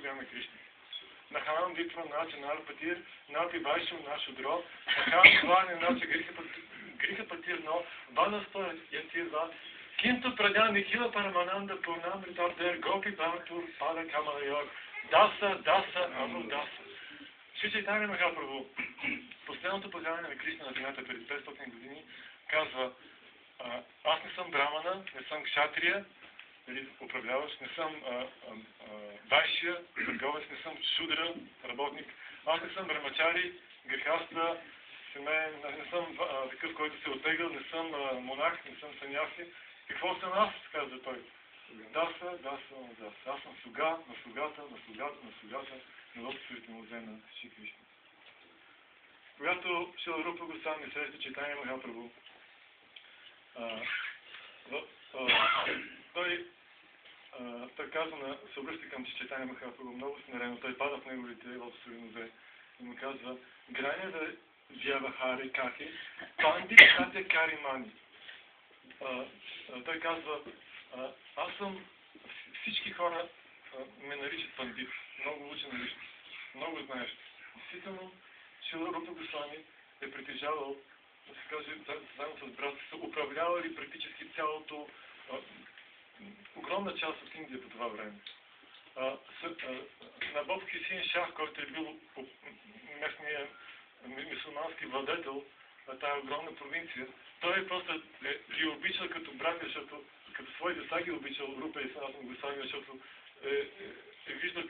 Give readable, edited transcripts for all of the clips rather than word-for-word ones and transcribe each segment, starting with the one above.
Яна Кришна. Нахалам Витва, Нача Нарпатир, Напи Вайшо, Нашо Дро, Нахалам Ване, Нача Гриха Патир, но Бана Стоя, Ятирва, Кинто Прадя Нихила Парамананда, Пурнам Ритардер, Гопи Бхактур, Пада Камалайор, Даса, Аму Даса. Шри Чайтания Махапрабху, последното познаване на Кришна на земята преди 500 години, казва: аз не съм брамана, не съм кшатрия, управляващ, не съм вайшия, търговец, не съм шудра, работник, аз не съм брамачари, грехаста, семейен, не съм такъв, който се оттегъл, не съм монах, не съм саняси. Какво съм аз, казва той? Даса. Аз съм слуга на слугата, на лотосовите му взе на Шри Кришна. Когато Шрила Рупа Госвами среща Чайтания Махапрабху, той казва, се обръща към Чайтания Махапрабху много смирено, той пада в неговите лотосови нозе и му казва: Граня да Вявахари Кахи, Пандит Сатя Каримани. Той казва: аз съм, всички хора ме наричат пандит, много учена личност, много знаеш. Действително, Шрила Рупа Госвами е притежавал, да се каже, заедно с брата са управлявали практически цялото, огромна част от Индия по това време. Набоб Хюсейн Шах, който е бил местния мюсюлмански владетел на тая огромна провинция, той просто ги обичал като братя, защото като свои деца ги обичал Рупа и Санатана Госвами, защото е виждал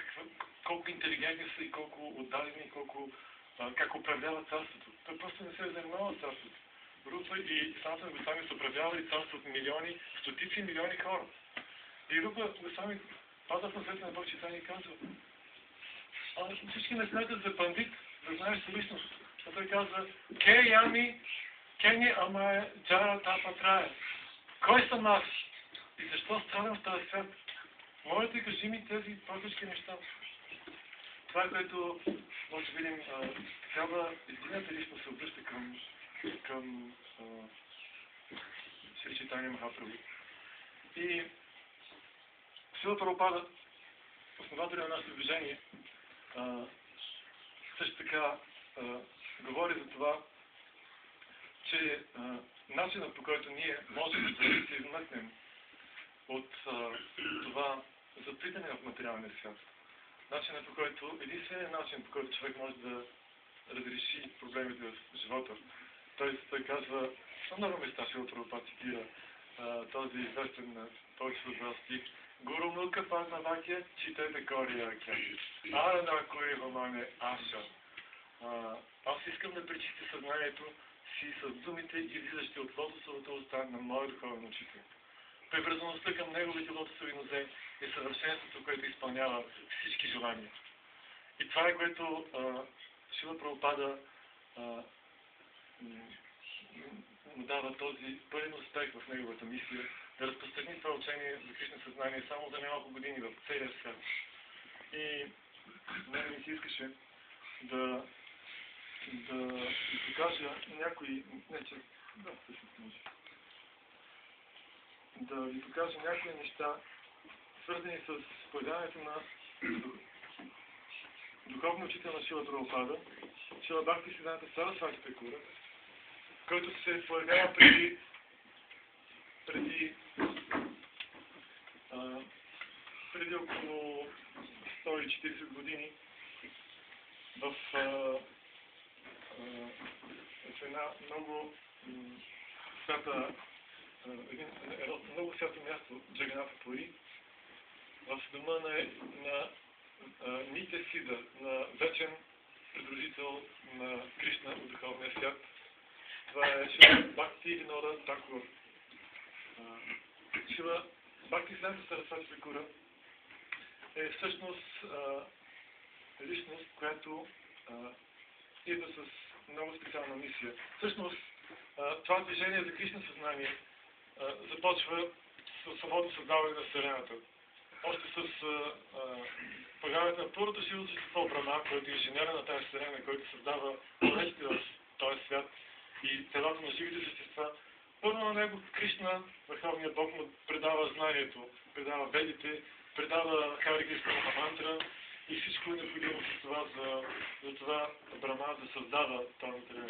колко интелигентни са и колко отдадени, и как управляват царството. Той просто не се е занимавал с царството. Рупа и Санатана Госвами са управлявали царството от милиони, стотици милиони хора. И Рупа Госвами пада в насред на Бог Чайтания и казва: всички ме смятат за пандит, да знаеш за личност. А той казва: Ке ями, кени амая джара тапа трая. Кой съм аз? И защо страдам в този свят? Моля да кажи ми тези простички неща. Това, което може да видим, трябва едината лично се обръща към Шри Чайтания Махапрабху. И Шрила Прабхупада, основателя на нашето движение, също така говори за това, че начинът, по който ние можем да се измъкнем от това заплитане в материалния свят, начинът, по който, единственият начин, по който човек може да разреши проблемите в живота. Той казва, на много места Шрила Прабхупада цитира този известен повечето от вас стих: Гуру Мулка Паднавакя, читайте Кория Акя. Арана Кори Вамане Аша. Аз искам да пречистя съзнанието си с думите, излизащи от лотосовата уста на моя духовен учител. Привързаността към неговите лотосови нозе е съвършенството, което изпълнява всички желания. И това е, което Шрила Прабхупада му дава този пълен успех в неговата мисия да разпространи това учение за Кришна съзнание само за няколко години в целия свят. И мене ми се искаше да ви покажа някои, да ви покажа някои неща, свързани с появяването на духовния учител на Шрила Прабхупада, Шрила Бхактисиддханта Сарасвати Такура, който се появява преди около 140 години в една много свята, много свято място, Джаганата Пури, в дома на Нитя Сида, на вечен придружител на Кришна от духовния свят. Това е Шрила Бхакти Винода Такур. Шрила Бхактисиддханта Сарасвати Такура е всъщност личност, която идва с много специална мисия. Всъщност, това движение за Кришна съзнание започва с самото създаване на Вселената. Още с появяването на първото силно същество Брахма, който е инженера на тази Вселена, който създава планетите в този свят и телата на живите същества. Първо на него Кришна, Върховният Бог, му предава знанието, предава ведите, предава Хари Кришна Махамантра и за това Браман да създава този материал.